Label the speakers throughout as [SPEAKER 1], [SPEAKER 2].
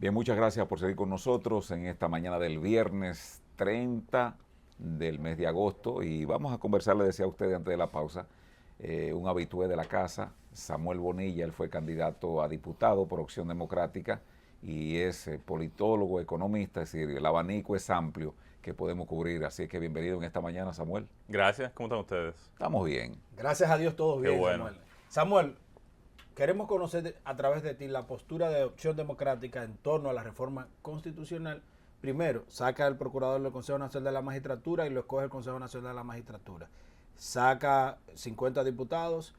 [SPEAKER 1] Bien, muchas gracias por seguir con nosotros en esta mañana del viernes 30 del mes de agosto y vamos a conversar, le decía a ustedes antes de la pausa, un habitué de la casa, Samuel Bonilla. Él fue candidato a diputado por Opción Democrática y es politólogo, economista, es decir, el abanico es amplio que podemos cubrir, así que bienvenido en esta mañana, Samuel.
[SPEAKER 2] Gracias, ¿cómo están ustedes?
[SPEAKER 1] Estamos bien.
[SPEAKER 3] Gracias a Dios todos
[SPEAKER 2] Qué
[SPEAKER 3] bien,
[SPEAKER 2] bueno.
[SPEAKER 3] Samuel. Samuel, queremos conocer a través de ti la postura de Opción Democrática en torno a la reforma constitucional. Primero, saca el procurador del Consejo Nacional de la Magistratura y lo escoge el Consejo Nacional de la Magistratura. Saca 50 diputados,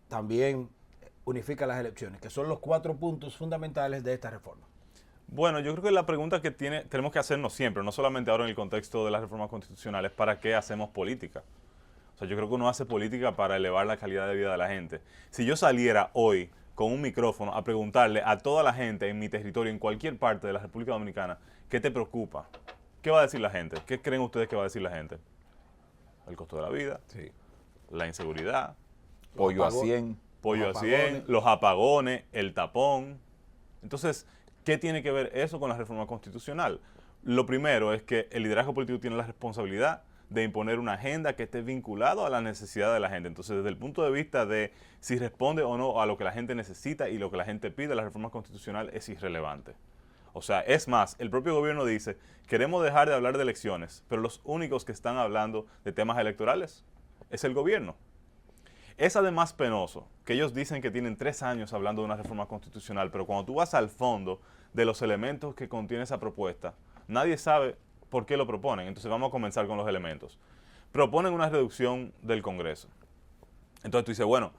[SPEAKER 3] también unifica las elecciones, que son los 4 puntos fundamentales de esta reforma.
[SPEAKER 2] Bueno, yo creo que la pregunta que tenemos que hacernos siempre, no solamente ahora en el contexto de las reformas constitucionales, ¿para qué hacemos política? O sea, yo creo que uno hace política para elevar la calidad de vida de la gente. Si yo saliera hoy con un micrófono a preguntarle a toda la gente en mi territorio, en cualquier parte de la República Dominicana, ¿qué te preocupa? ¿Qué va a decir la gente? ¿Qué creen ustedes que va a decir la gente? El costo de la vida,
[SPEAKER 1] Sí.
[SPEAKER 2] la inseguridad,
[SPEAKER 1] Pollo a 100.
[SPEAKER 2] pollo a
[SPEAKER 3] Los
[SPEAKER 2] 100,
[SPEAKER 3] apagones.
[SPEAKER 2] los apagones, el tapón. Entonces, ¿qué tiene que ver eso con la reforma constitucional? Lo primero es que el liderazgo político tiene la responsabilidad de imponer una agenda que esté vinculada a la necesidad de la gente. Entonces, desde el punto de vista de si responde o no a lo que la gente necesita y lo que la gente pide, la reforma constitucional es irrelevante. O sea, es más, el propio gobierno dice, queremos dejar de hablar de elecciones, pero los únicos que están hablando de temas electorales es el gobierno. Es además penoso que ellos dicen que tienen 3 años hablando de una reforma constitucional, pero cuando tú vas al fondo de los elementos que contiene esa propuesta, nadie sabe por qué lo proponen. Entonces vamos a comenzar con los elementos. Proponen una reducción del Congreso. Entonces tú dices, bueno,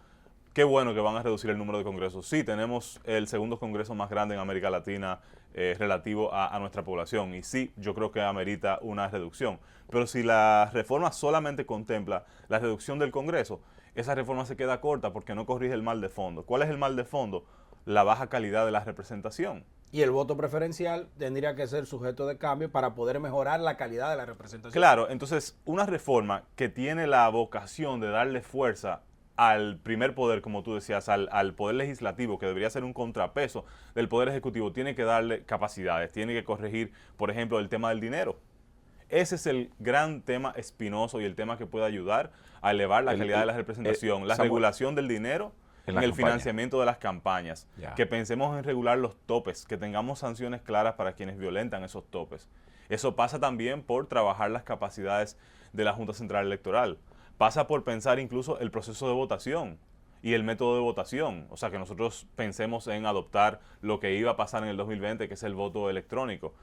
[SPEAKER 2] qué bueno que van a reducir el número de congresos. Sí, tenemos el segundo congreso más grande en América Latina relativo a nuestra población. Y sí, yo creo que amerita una reducción. Pero si la reforma solamente contempla la reducción del Congreso, esa reforma se queda corta porque no corrige el mal de fondo. ¿Cuál es el mal de fondo? La baja calidad de la representación.
[SPEAKER 3] Y el voto preferencial tendría que ser sujeto de cambio para poder mejorar la calidad de la representación.
[SPEAKER 2] Claro, entonces una reforma que tiene la vocación de darle fuerza al primer poder, como tú decías, al poder legislativo, que debería ser un contrapeso del poder ejecutivo, tiene que darle capacidades, tiene que corregir, por ejemplo, el tema del dinero. Ese es el gran tema espinoso y el tema que puede ayudar a elevar la calidad de la representación, la
[SPEAKER 1] Samuel,
[SPEAKER 2] regulación del dinero
[SPEAKER 1] en
[SPEAKER 2] en
[SPEAKER 1] la
[SPEAKER 2] el
[SPEAKER 1] campaña.
[SPEAKER 2] financiamiento de las campañas,
[SPEAKER 1] Ya.
[SPEAKER 2] que pensemos en regular los topes, que tengamos sanciones claras para quienes violentan esos topes. Eso pasa también por trabajar las capacidades de la Junta Central Electoral. Pasa por pensar incluso el proceso de votación y el método de votación. O sea, que nosotros pensemos en adoptar lo que iba a pasar en el 2020, que es el voto electrónico.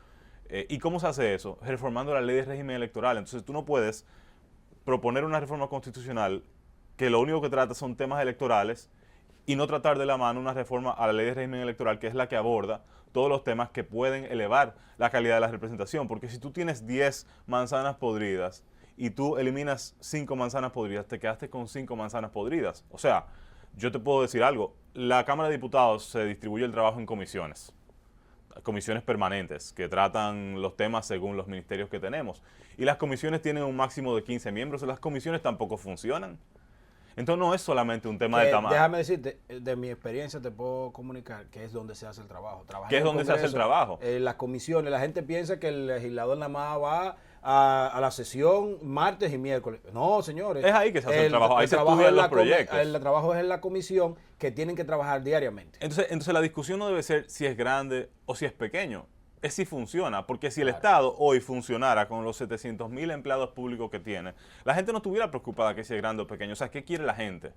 [SPEAKER 2] ¿Y cómo se hace eso? Reformando la ley de régimen electoral. Entonces tú no puedes proponer una reforma constitucional que lo único que trata son temas electorales y no tratar de la mano una reforma a la ley de régimen electoral, que es la que aborda todos los temas que pueden elevar la calidad de la representación. Porque si tú tienes 10 manzanas podridas y tú eliminas 5 manzanas podridas, te quedaste con 5 manzanas podridas. O sea, yo te puedo decir algo, la Cámara de Diputados se distribuye el trabajo en comisiones permanentes que tratan los temas según los ministerios que tenemos. Y las comisiones tienen un máximo de 15 miembros, las comisiones tampoco funcionan. Entonces no es solamente un tema de tamaño.
[SPEAKER 3] Déjame decirte, de mi experiencia te puedo comunicar que es donde se hace el trabajo.
[SPEAKER 2] ¿Qué es donde se hace el trabajo?
[SPEAKER 3] Las comisiones, la gente piensa que el legislador nada más va a la sesión martes y miércoles. No, señores.
[SPEAKER 2] Es ahí que se hace el trabajo, ahí se estudian los proyectos.
[SPEAKER 3] El trabajo es en la comisión que tienen que trabajar diariamente.
[SPEAKER 2] Entonces la discusión no debe ser si es grande o si es pequeño, es si funciona, porque si el
[SPEAKER 3] Claro.
[SPEAKER 2] Estado hoy funcionara con los 700,000 empleados públicos que tiene, la gente no estuviera preocupada que si es grande o pequeño. O sea, ¿qué quiere la gente?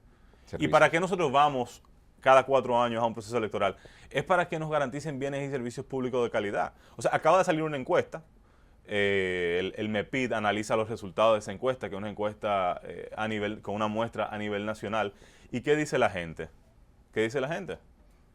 [SPEAKER 1] Servicio.
[SPEAKER 2] ¿Y para qué nosotros vamos cada 4 años a un proceso electoral? Es para que nos garanticen bienes y servicios públicos de calidad. O sea, acaba de salir una encuesta, el MEPID analiza los resultados de esa encuesta, que es una encuesta con una muestra a nivel nacional. ¿Y qué dice la gente? ¿Qué dice la gente?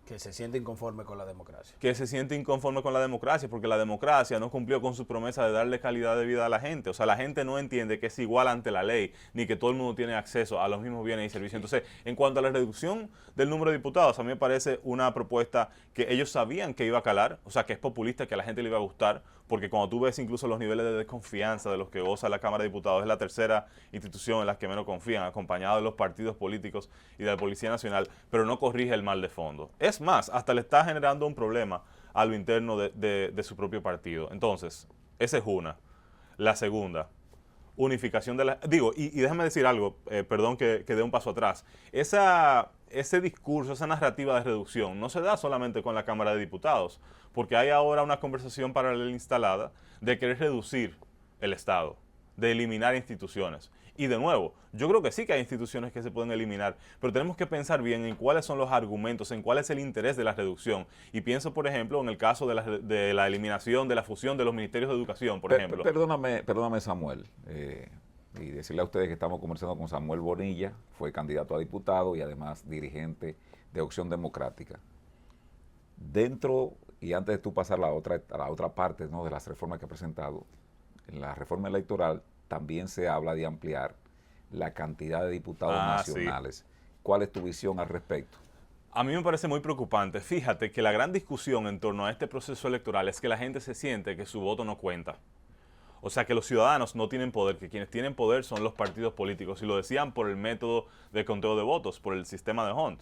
[SPEAKER 3] Que se siente inconforme con la democracia.
[SPEAKER 2] Que se siente inconforme con la democracia, porque la democracia no cumplió con su promesa de darle calidad de vida a la gente. O sea, la gente no entiende que es igual ante la ley, ni que todo el mundo tiene acceso a los mismos bienes y servicios. Entonces, en cuanto a la reducción del número de diputados, a mí me parece una propuesta que ellos sabían que iba a calar, o sea, que es populista, que a la gente le iba a gustar, porque cuando tú ves incluso los niveles de desconfianza de los que goza la Cámara de Diputados, es la tercera institución en la que menos confían, acompañado de los partidos políticos y de la Policía Nacional, pero no corrige el mal de fondo. Es más, hasta le está generando un problema a lo interno de su propio partido. Entonces, esa es una. La segunda, unificación de la... Digo, y déjame decir algo, perdón que dé un paso atrás. Ese discurso, esa narrativa de reducción no se da solamente con la Cámara de Diputados, porque hay ahora una conversación paralela instalada de querer reducir el Estado, de eliminar instituciones. Y de nuevo, yo creo que sí que hay instituciones que se pueden eliminar, pero tenemos que pensar bien en cuáles son los argumentos, en cuál es el interés de la reducción. Y pienso, por ejemplo, en el caso de la eliminación, de la fusión de los ministerios de educación, por ejemplo.
[SPEAKER 1] Perdóname, Samuel, y decirle a ustedes que estamos conversando con Samuel Bonilla, fue candidato a diputado y además dirigente de Opción Democrática. Dentro, y antes de tú pasar a la otra parte, ¿no?, de las reformas que ha presentado, en la reforma electoral también se habla de ampliar la cantidad de diputados nacionales. Sí. ¿Cuál es tu visión al respecto?
[SPEAKER 2] A mí me parece muy preocupante. Fíjate que la gran discusión en torno a este proceso electoral es que la gente se siente que su voto no cuenta. O sea, que los ciudadanos no tienen poder, que quienes tienen poder son los partidos políticos. Y lo decían por el método de conteo de votos, por el sistema de Hunt.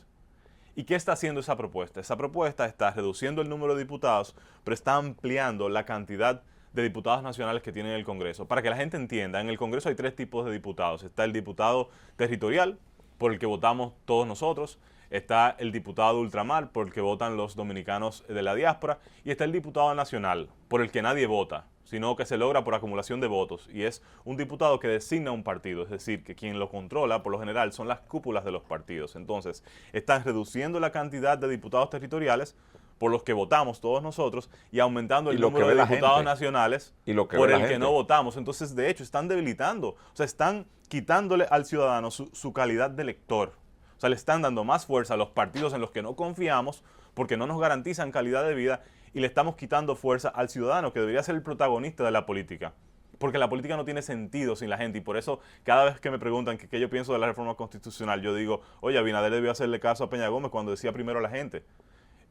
[SPEAKER 2] ¿Y qué está haciendo esa propuesta? Esa propuesta está reduciendo el número de diputados, pero está ampliando la cantidad de diputados nacionales que tiene el Congreso. Para que la gente entienda, en el Congreso hay 3 tipos de diputados. Está el diputado territorial, por el que votamos todos nosotros. Está el diputado de ultramar, por el que votan los dominicanos de la diáspora. Y está el diputado nacional, por el que nadie vota, sino que se logra por acumulación de votos. Y es un diputado que designa un partido, es decir, que quien lo controla, por lo general, son las cúpulas de los partidos. Entonces, están reduciendo la cantidad de diputados territoriales por los que votamos todos nosotros y aumentando el número de diputados nacionales por el que no votamos. Entonces, de hecho, están debilitando, o sea, están quitándole al ciudadano su calidad de elector. O sea, le están dando más fuerza a los partidos en los que no confiamos porque no nos garantizan calidad de vida y le estamos quitando fuerza al ciudadano, que debería ser el protagonista de la política. Porque la política no tiene sentido sin la gente y por eso cada vez que me preguntan qué yo pienso de la reforma constitucional, yo digo, oye, Abinader debió hacerle caso a Peña Gómez cuando decía primero a la gente.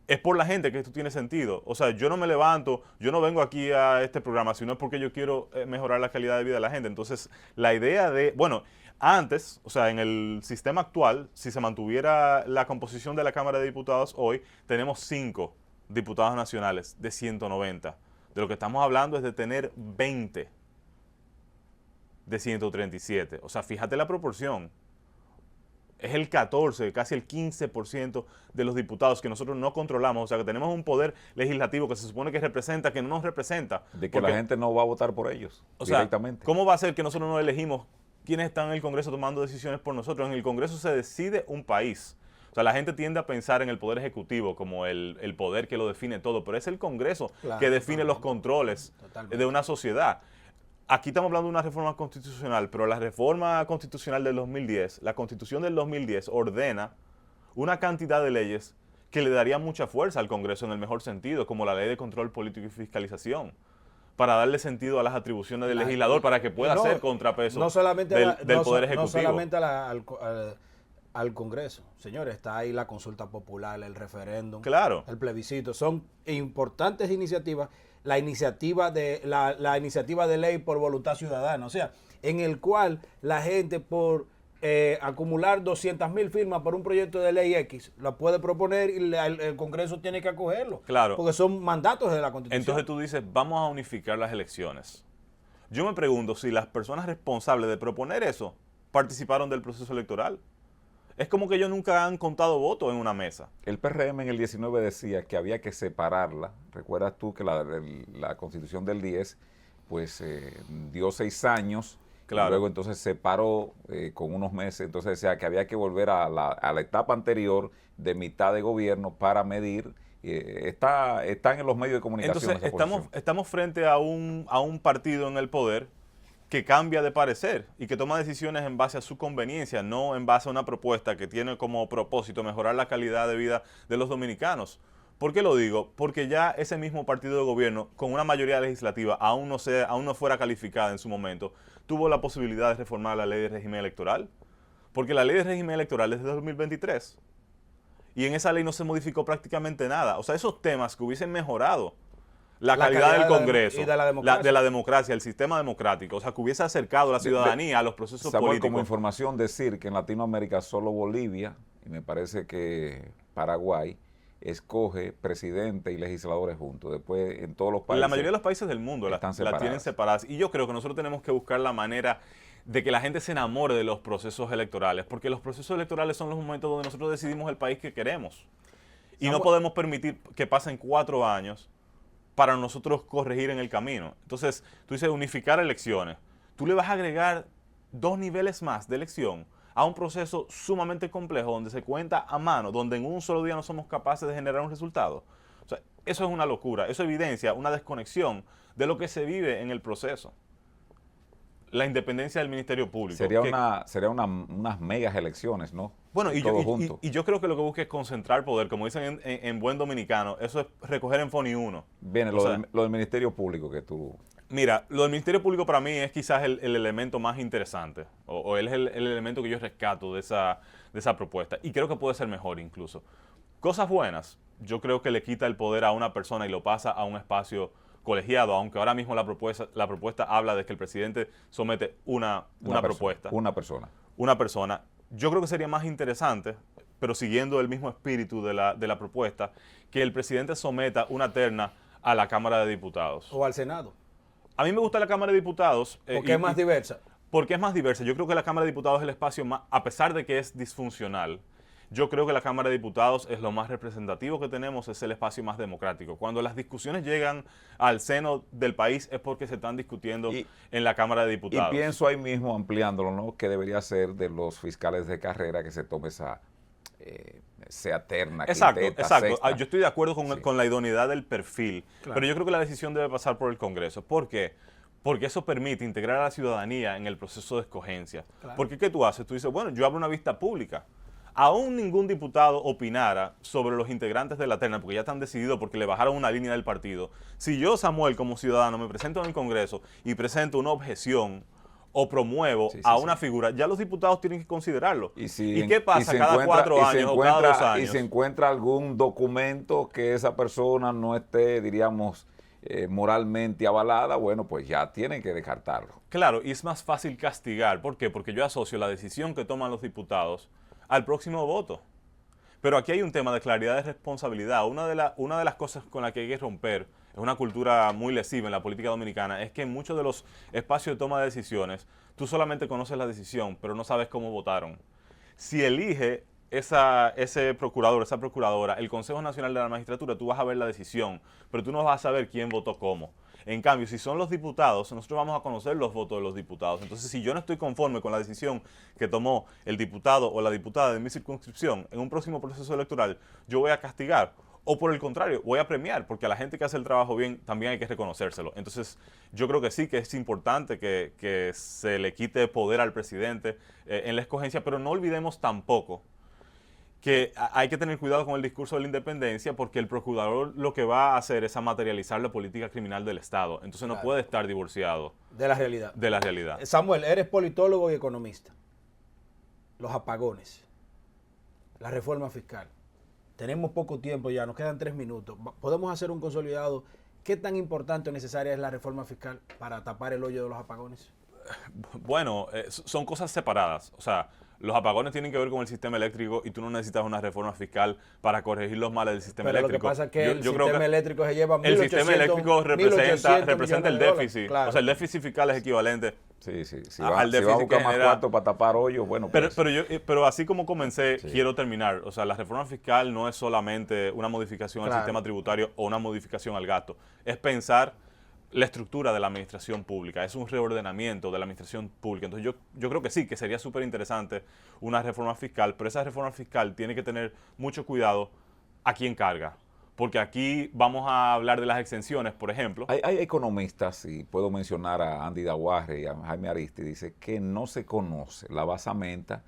[SPEAKER 2] Es por la gente que esto tiene sentido. O sea, yo no me levanto, yo no vengo aquí a este programa, sino es porque yo quiero mejorar la calidad de vida de la gente. Entonces, la idea de, bueno, antes, o sea, en el sistema actual, si se mantuviera la composición de la Cámara de Diputados hoy, tenemos 5 diputados nacionales de 190. De lo que estamos hablando es de tener 20 de 137. O sea, fíjate la proporción. Es el 14, casi el 15% de los diputados que nosotros no controlamos. O sea, que tenemos un poder legislativo que se supone que representa, que no nos representa.
[SPEAKER 1] De que la gente no va a votar por ellos directamente.
[SPEAKER 2] O sea, ¿cómo va a ser que nosotros no elegimos quiénes están en el Congreso tomando decisiones por nosotros? En el Congreso se decide un país. O sea, la gente tiende a pensar en el Poder Ejecutivo como el poder que lo define todo, pero es el Congreso que define los controles de una sociedad. Aquí estamos hablando de una reforma constitucional, pero la reforma constitucional del 2010, la Constitución del 2010 ordena una cantidad de leyes que le daría mucha fuerza al Congreso en el mejor sentido, como la Ley de Control Político y Fiscalización, para darle sentido a las atribuciones del legislador, para que pueda hacer contrapeso del Poder Ejecutivo.
[SPEAKER 3] No solamente al Congreso. Señores, está ahí la consulta popular, el referéndum,
[SPEAKER 2] claro,
[SPEAKER 3] el plebiscito. Son importantes iniciativas. La iniciativa de ley por voluntad ciudadana, o sea, en el cual la gente por acumular 200,000 firmas por un proyecto de ley X, la puede proponer y el Congreso tiene que acogerlo.
[SPEAKER 2] Claro.
[SPEAKER 3] Porque son mandatos de la Constitución.
[SPEAKER 2] Entonces tú dices, vamos a unificar las elecciones. Yo me pregunto si las personas responsables de proponer eso participaron del proceso electoral. Es como que ellos nunca han contado votos en una mesa.
[SPEAKER 1] El PRM en el 19 decía que había que separarla. ¿Recuerdas tú que la Constitución del 10 pues dio 6 años? Claro. Y luego entonces separó con unos meses. Entonces decía que había que volver a la etapa anterior de mitad de gobierno para medir. Están en los medios de comunicación.
[SPEAKER 2] Entonces estamos frente a un partido en el poder que cambia de parecer y que toma decisiones en base a su conveniencia, no en base a una propuesta que tiene como propósito mejorar la calidad de vida de los dominicanos. ¿Por qué lo digo? Porque ya ese mismo partido de gobierno, con una mayoría legislativa, aún no fuera calificada en su momento, tuvo la posibilidad de reformar la ley de régimen electoral. Porque la ley de régimen electoral es de 2023. Y en esa ley no se modificó prácticamente nada. O sea, esos temas que hubiesen mejorado la calidad del Congreso, de la democracia, el sistema democrático, o sea, que hubiese acercado a la ciudadanía a los procesos políticos.
[SPEAKER 1] Como información decir que en Latinoamérica solo Bolivia, y me parece que Paraguay, escoge presidente y legisladores juntos. Después, en todos los países.
[SPEAKER 2] La mayoría de los países del mundo la tienen separadas. Y yo creo que nosotros tenemos que buscar la manera de que la gente se enamore de los procesos electorales, porque los procesos electorales son los momentos donde nosotros decidimos el país que queremos. Y no podemos permitir que pasen 4 años para nosotros corregir en el camino. Entonces, tú dices unificar elecciones. Tú le vas a agregar 2 niveles más de elección a un proceso sumamente complejo donde se cuenta a mano, donde en un solo día no somos capaces de generar un resultado. O sea, eso es una locura, eso evidencia una desconexión de lo que se vive en el proceso. La independencia del Ministerio Público.
[SPEAKER 1] Sería unas megas elecciones, ¿no?
[SPEAKER 2] Bueno, y yo creo que lo que busca es concentrar poder, como dicen en buen dominicano, eso es recoger en Foni 1.
[SPEAKER 1] Viene lo del Ministerio Público que tú...
[SPEAKER 2] Mira, lo del Ministerio Público para mí es quizás el elemento más interesante, o él es el elemento que yo rescato de esa propuesta, y creo que puede ser mejor incluso. Cosas buenas, yo creo que le quita el poder a una persona y lo pasa a un espacio colegiado, aunque ahora mismo la propuesta habla de que el presidente somete una propuesta.
[SPEAKER 1] Una persona.
[SPEAKER 2] Una persona. Yo creo que sería más interesante, pero siguiendo el mismo espíritu de la propuesta, que el presidente someta una terna a la Cámara de Diputados.
[SPEAKER 3] O al Senado.
[SPEAKER 2] A mí me gusta la Cámara de Diputados.
[SPEAKER 3] Porque es más diversa.
[SPEAKER 2] Porque es más diversa. Yo creo que la Cámara de Diputados es el espacio más, a pesar de que es disfuncional, yo creo que la Cámara de Diputados es lo más representativo que tenemos, es el espacio más democrático. Cuando las discusiones llegan al seno del país es porque se están discutiendo en la Cámara de Diputados.
[SPEAKER 1] Y pienso ahí mismo, ampliándolo, ¿no?, que debería ser de los fiscales de carrera que se tome sea terna,
[SPEAKER 2] exacto,
[SPEAKER 1] quinteta,
[SPEAKER 2] exacto.
[SPEAKER 1] sexta.
[SPEAKER 2] Yo estoy de acuerdo con la idoneidad del perfil,
[SPEAKER 3] claro,
[SPEAKER 2] pero yo creo que la decisión debe pasar por el Congreso. ¿Por qué? Porque eso permite integrar a la ciudadanía en el proceso de escogencia.
[SPEAKER 3] Claro.
[SPEAKER 2] Porque ¿qué tú haces? Tú dices, bueno, yo abro una vista pública. Aún ningún diputado opinara sobre los integrantes de la terna, porque ya están decididos porque le bajaron una línea del partido. Si yo, Samuel, como ciudadano, me presento en el Congreso y presento una objeción o promuevo a una figura, ya los diputados tienen que considerarlo. ¿Y qué pasa cada 4 años o cada 2 años?
[SPEAKER 1] Y se encuentra algún documento que esa persona no esté, diríamos, moralmente avalada, bueno, pues ya tienen que descartarlo.
[SPEAKER 2] Claro, y es más fácil castigar. ¿Por qué? Porque yo asocio la decisión que toman los diputados al próximo voto. Pero aquí hay un tema de claridad de responsabilidad. Una de las cosas con las que hay que romper, es una cultura muy lesiva en la política dominicana, es que en muchos de los espacios de toma de decisiones, tú solamente conoces la decisión, pero no sabes cómo votaron. Si elige ese procurador, esa procuradora, el Consejo Nacional de la Magistratura, tú vas a ver la decisión, pero tú no vas a saber quién votó cómo. En cambio, si son los diputados, nosotros vamos a conocer los votos de los diputados. Entonces, si yo no estoy conforme con la decisión que tomó el diputado o la diputada de mi circunscripción en un próximo proceso electoral, yo voy a castigar. O por el contrario, voy a premiar, porque a la gente que hace el trabajo bien también hay que reconocérselo. Entonces, yo creo que sí, que es importante que se le quite poder al presidente en la escogencia, pero no olvidemos tampoco que hay que tener cuidado con el discurso de la independencia, porque el procurador lo que va a hacer es a materializar la política criminal del Estado. Entonces no puede estar divorciado
[SPEAKER 3] de la realidad.
[SPEAKER 2] De la realidad.
[SPEAKER 3] Samuel, eres politólogo y economista. Los apagones, la reforma fiscal. Tenemos poco tiempo ya, nos quedan 3 minutos. ¿Podemos hacer un consolidado? ¿Qué tan importante o necesaria es la reforma fiscal para tapar el hoyo de los apagones?
[SPEAKER 2] Bueno, son cosas separadas. O sea, los apagones tienen que ver con el sistema eléctrico y tú no necesitas una reforma fiscal para corregir los males del sistema eléctrico.
[SPEAKER 3] Lo que pasa es que el sistema eléctrico se lleva 1.800,
[SPEAKER 2] el sistema eléctrico representa el déficit.
[SPEAKER 3] Claro.
[SPEAKER 2] O sea, el déficit fiscal es equivalente
[SPEAKER 1] al déficit va a buscar más cuarto para tapar hoyos, bueno, pues.
[SPEAKER 2] Pero así como comencé, quiero terminar. O sea, la reforma fiscal no es solamente una modificación al sistema tributario o una modificación al gasto. Es pensar la estructura de la administración pública, es un reordenamiento de la administración pública. Entonces yo creo que sí, que sería súper interesante una reforma fiscal, pero esa reforma fiscal tiene que tener mucho cuidado a quién carga, porque aquí vamos a hablar de las exenciones, por ejemplo.
[SPEAKER 1] Hay economistas, y puedo mencionar a Andy Daguarre y a Jaime Aristi, dice que no se conoce la basamenta,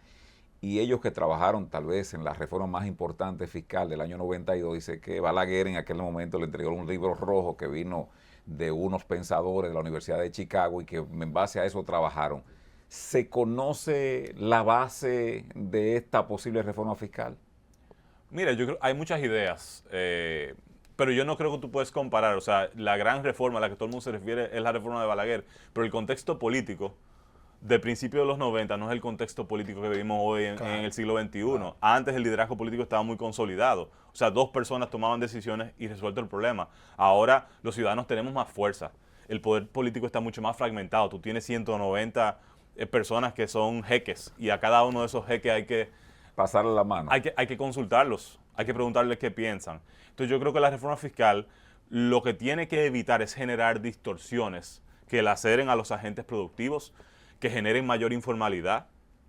[SPEAKER 1] y ellos que trabajaron tal vez en la reforma más importante fiscal del año 92, dice que Balaguer en aquel momento le entregó un libro rojo que vino de unos pensadores de la Universidad de Chicago y que en base a eso trabajaron. ¿Se conoce la base de esta posible reforma fiscal?
[SPEAKER 2] Mira, yo creo hay muchas ideas, pero yo no creo que tú puedes comparar. O sea, la gran reforma a la que todo el mundo se refiere es la reforma de Balaguer, pero el contexto político de principios de los 90 no es el contexto político que vivimos hoy en el siglo XXI. Antes el liderazgo político estaba muy consolidado. O sea, 2 personas tomaban decisiones y resuelto el problema. Ahora los ciudadanos tenemos más fuerza. El poder político está mucho más fragmentado. Tú tienes 190 personas que son jeques y a cada uno de esos jeques hay que
[SPEAKER 1] pasarle la mano.
[SPEAKER 2] Hay que consultarlos, hay que preguntarles qué piensan. Entonces yo creo que la reforma fiscal lo que tiene que evitar es generar distorsiones que laceren a los agentes productivos, que generen mayor informalidad,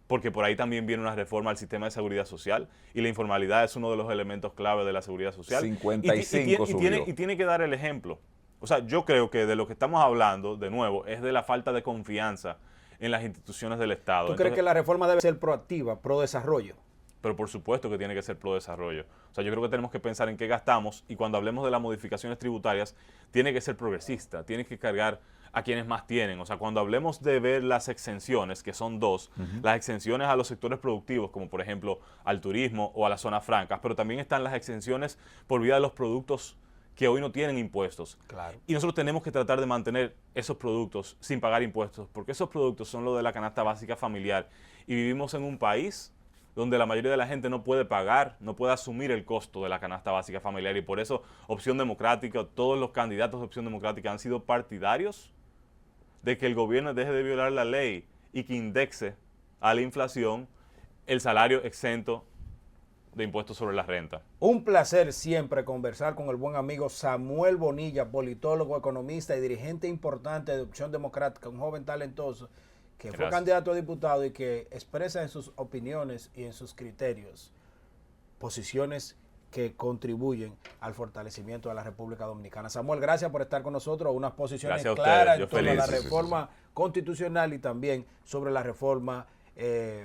[SPEAKER 2] porque por ahí también viene una reforma al sistema de seguridad social y la informalidad es uno de los elementos clave de la seguridad social.
[SPEAKER 1] 55
[SPEAKER 2] y tiene que dar el ejemplo. O sea, yo creo que de lo que estamos hablando, de nuevo, es de la falta de confianza en las instituciones del Estado.
[SPEAKER 3] ¿Tú crees que la reforma debe ser proactiva, pro desarrollo?
[SPEAKER 2] Pero por supuesto que tiene que ser pro desarrollo. O sea, yo creo que tenemos que pensar en qué gastamos y cuando hablemos de las modificaciones tributarias, tiene que ser progresista, tiene que cargar a quienes más tienen. O sea, cuando hablemos de ver las exenciones, que son 2, las exenciones a los sectores productivos, como por ejemplo al turismo o a las zonas francas, pero también están las exenciones por vía de los productos que hoy no tienen impuestos.
[SPEAKER 3] Claro.
[SPEAKER 2] Y nosotros tenemos que tratar de mantener esos productos sin pagar impuestos, porque esos productos son lo de la canasta básica familiar y vivimos en un país donde la mayoría de la gente no puede pagar, no puede asumir el costo de la canasta básica familiar y por eso Opción Democrática, todos los candidatos de Opción Democrática han sido partidarios de que el gobierno deje de violar la ley y que indexe a la inflación el salario exento de impuestos sobre la renta.
[SPEAKER 3] Un placer siempre conversar con el buen amigo Samuel Bonilla, politólogo, economista y dirigente importante de Opción Democrática, un joven talentoso que fue candidato a diputado y que expresa en sus opiniones y en sus criterios posiciones que contribuyen al fortalecimiento de la República Dominicana. Samuel, gracias por estar con nosotros, unas posiciones claras en torno a la reforma constitucional y también sobre la reforma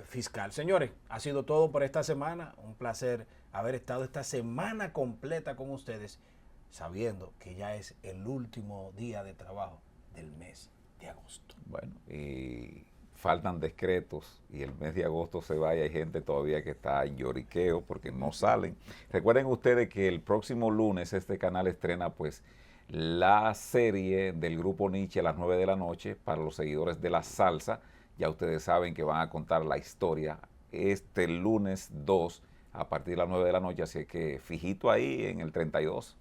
[SPEAKER 3] fiscal. Señores, ha sido todo por esta semana. Un placer haber estado esta semana completa con ustedes, sabiendo que ya es el último día de trabajo del mes de agosto.
[SPEAKER 1] Bueno, y faltan decretos y el mes de agosto se va y hay gente todavía que está en lloriqueo porque no salen. Recuerden ustedes que el próximo lunes este canal estrena pues la serie del grupo Nietzsche a las 9 de la noche para los seguidores de la salsa. Ya ustedes saben que van a contar la historia este lunes 2 a partir de las 9 de la noche, así que fijito ahí en el 32.